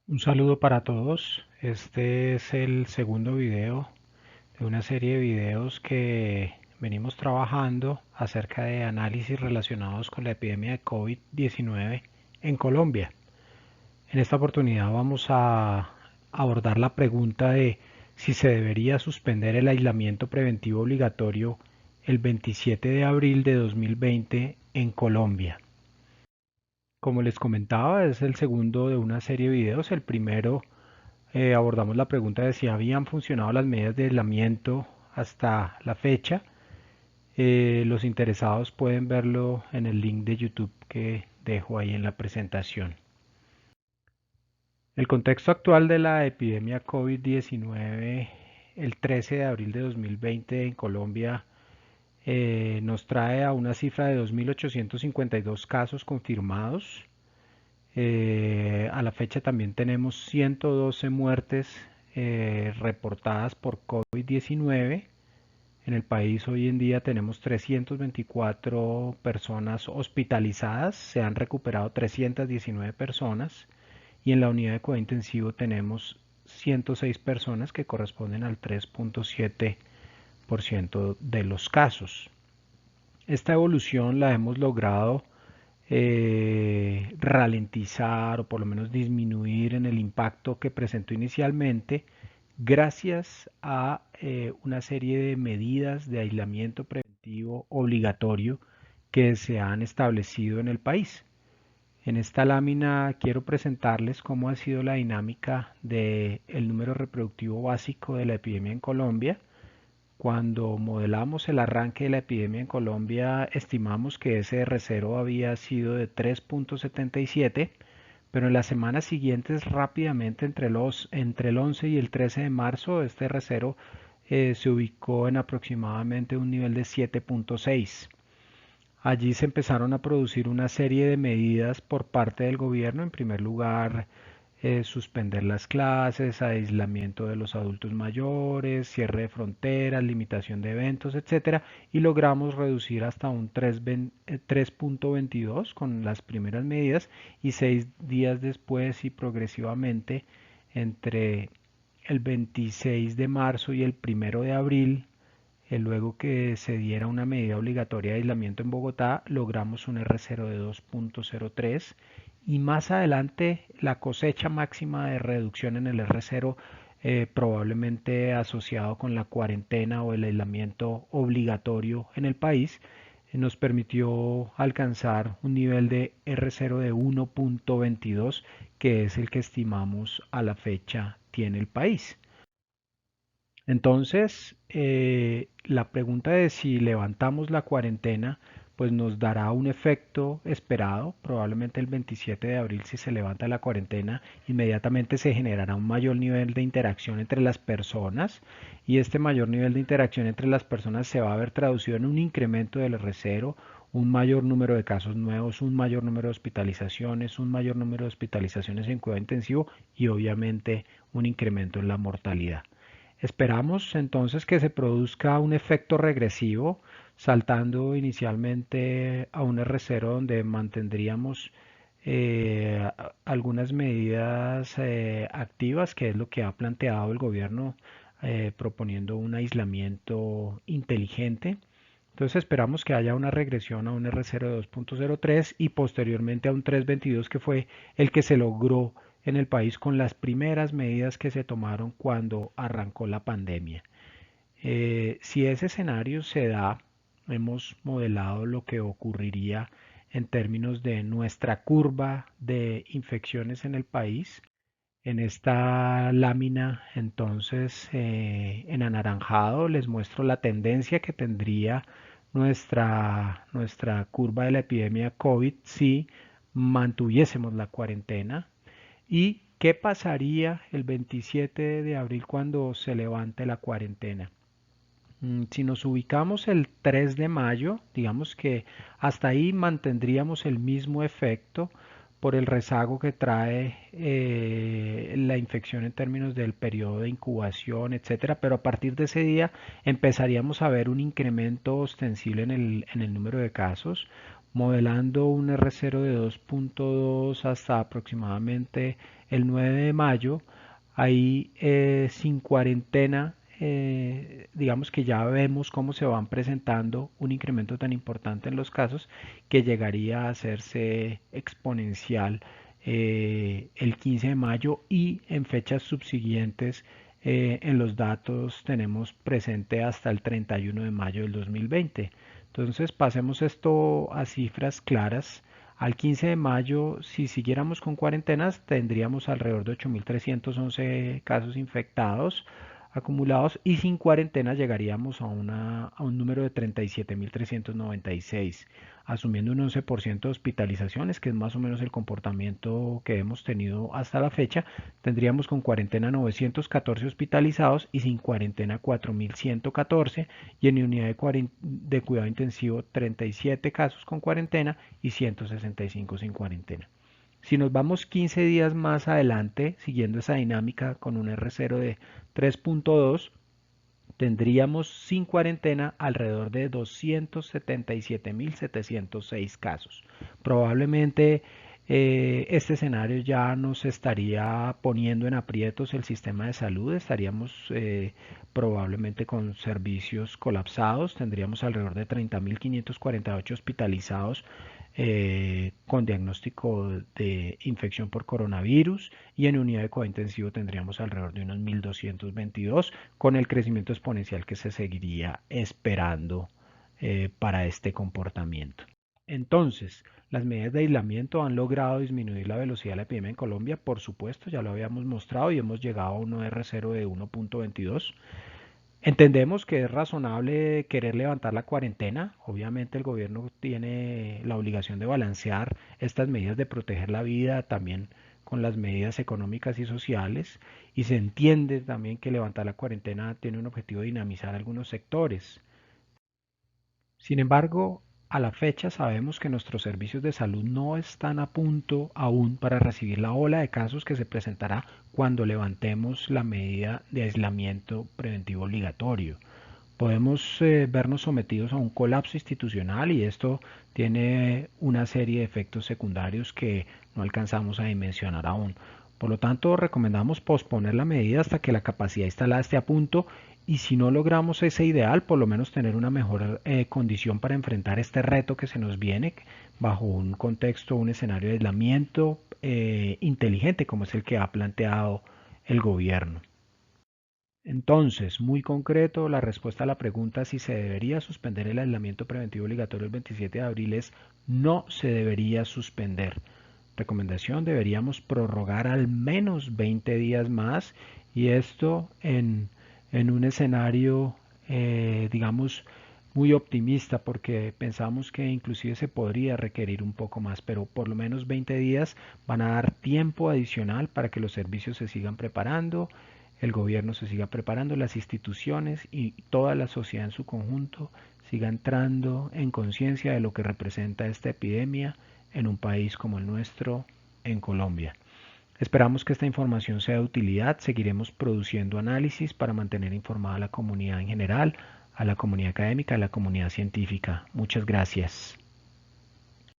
Un saludo para todos. Este es el segundo video de una serie de videos que venimos trabajando acerca de análisis relacionados con la epidemia de COVID-19 en Colombia. En esta oportunidad vamos a abordar la pregunta de si se debería suspender el aislamiento preventivo obligatorio el 27 de abril de 2020 en Colombia. Como les comentaba, es el segundo de una serie de videos. El primero abordamos la pregunta de si habían funcionado las medidas de aislamiento hasta la fecha. Los interesados pueden verlo en el link de YouTube que dejo ahí en la presentación. El contexto actual de la epidemia COVID-19 el 13 de abril de 2020 en Colombia nos trae a una cifra de 2.852 casos confirmados. A la fecha también tenemos 112 muertes reportadas por COVID-19. En el país hoy en día tenemos 324 personas hospitalizadas, se han recuperado 319 personas y en la unidad de cuidado intensivo tenemos 106 personas que corresponden al 3.7% de los casos. Esta evolución la hemos logrado ralentizar o por lo menos disminuir en el impacto que presentó inicialmente gracias a una serie de medidas de aislamiento preventivo obligatorio que se han establecido en el país. En esta lámina quiero presentarles cómo ha sido la dinámica del número reproductivo básico de la epidemia en Colombia. Cuando modelamos el arranque de la epidemia en Colombia, estimamos que ese R0 había sido de 3.77, pero en las semanas siguientes rápidamente entre el 11 y el 13 de marzo este R0 se ubicó en aproximadamente un nivel de 7.6. Allí se empezaron a producir una serie de medidas por parte del gobierno. En primer lugar, suspender las clases, aislamiento de los adultos mayores, cierre de fronteras, limitación de eventos, etcétera, y logramos reducir hasta un 3.22 con las primeras medidas y 6 días después y progresivamente entre el 26 de marzo y el 1 de abril, luego que se diera una medida obligatoria de aislamiento en Bogotá, logramos un R0 de 2.03 y más adelante la cosecha máxima de reducción en el R0 probablemente asociado con la cuarentena o el aislamiento obligatorio en el país, nos permitió alcanzar un nivel de R0 de 1.22 que es el que estimamos a la fecha tiene el país. Entonces, la pregunta de si levantamos la cuarentena, pues nos dará un efecto esperado. Probablemente el 27 de abril, si se levanta la cuarentena, inmediatamente se generará un mayor nivel de interacción entre las personas y este mayor nivel de interacción entre las personas se va a ver traducido en un incremento del R0, un mayor número de casos nuevos, un mayor número de hospitalizaciones, un mayor número de hospitalizaciones en cuidado intensivo y obviamente un incremento en la mortalidad. Esperamos entonces que se produzca un efecto regresivo, saltando inicialmente a un R0 donde mantendríamos algunas medidas activas, que es lo que ha planteado el gobierno proponiendo un aislamiento inteligente. Entonces esperamos que haya una regresión a un R0 de 2.03 y posteriormente a un 3.22 que fue el que se logró en el país con las primeras medidas que se tomaron cuando arrancó la pandemia. Si ese escenario se da, hemos modelado lo que ocurriría en términos de nuestra curva de infecciones en el país. En esta lámina, entonces, en anaranjado les muestro la tendencia que tendría nuestra curva de la epidemia COVID si mantuviésemos la cuarentena. ¿Y qué pasaría el 27 de abril cuando se levante la cuarentena? Si nos ubicamos el 3 de mayo, digamos que hasta ahí mantendríamos el mismo efecto por el rezago que trae la infección en términos del periodo de incubación, etcétera, pero a partir de ese día empezaríamos a ver un incremento ostensible en el número de casos, modelando un R0 de 2.2 hasta aproximadamente el 9 de mayo, ahí sin cuarentena, digamos que ya vemos cómo se van presentando un incremento tan importante en los casos que llegaría a hacerse exponencial el 15 de mayo y en fechas subsiguientes en los datos tenemos presente hasta el 31 de mayo del 2020. Entonces pasemos esto a cifras claras. Al 15 de mayo, si siguiéramos con cuarentenas, tendríamos alrededor de 8.311 casos infectados acumulados y sin cuarentena llegaríamos a un número de 37.396, asumiendo un 11% de hospitalizaciones, que es más o menos el comportamiento que hemos tenido hasta la fecha. Tendríamos con cuarentena 914 hospitalizados y sin cuarentena 4.114 y en unidad de cuidado intensivo 37 casos con cuarentena y 165 sin cuarentena. Si nos vamos 15 días más adelante, siguiendo esa dinámica con un R0 de 3.2, tendríamos sin cuarentena alrededor de 277.706 casos. Probablemente este escenario ya nos estaría poniendo en aprietos el sistema de salud, estaríamos probablemente con servicios colapsados, tendríamos alrededor de 30.548 hospitalizados con diagnóstico de infección por coronavirus y en unidad de cuidado intensivo tendríamos alrededor de unos 1.222 con el crecimiento exponencial que se seguiría esperando para este comportamiento. Entonces, las medidas de aislamiento han logrado disminuir la velocidad de la epidemia en Colombia, por supuesto, ya lo habíamos mostrado y hemos llegado a un R0 de 1.22. Entendemos que es razonable querer levantar la cuarentena. Obviamente el gobierno tiene la obligación de balancear estas medidas de proteger la vida también con las medidas económicas y sociales. Y se entiende también que levantar la cuarentena tiene un objetivo de dinamizar algunos sectores. Sin embargo, a la fecha sabemos que nuestros servicios de salud no están a punto aún para recibir la ola de casos que se presentará cuando levantemos la medida de aislamiento preventivo obligatorio. Podemos vernos sometidos a un colapso institucional y esto tiene una serie de efectos secundarios que no alcanzamos a dimensionar aún. Por lo tanto, recomendamos posponer la medida hasta que la capacidad instalada esté a punto y si no logramos ese ideal, por lo menos tener una mejor condición para enfrentar este reto que se nos viene bajo un contexto, un escenario de aislamiento inteligente como es el que ha planteado el gobierno. Entonces, muy concreto, la respuesta a la pregunta si se debería suspender el aislamiento preventivo obligatorio el 27 de abril es no se debería suspender. Recomendación, deberíamos prorrogar al menos 20 días más y esto en un escenario, digamos, muy optimista porque pensamos que inclusive se podría requerir un poco más, pero por lo menos 20 días van a dar tiempo adicional para que los servicios se sigan preparando, el gobierno se siga preparando, las instituciones y toda la sociedad en su conjunto siga entrando en conciencia de lo que representa esta epidemia en un país como el nuestro, en Colombia. Esperamos que esta información sea de utilidad. Seguiremos produciendo análisis para mantener informada a la comunidad en general, a la comunidad académica, a la comunidad científica. Muchas gracias.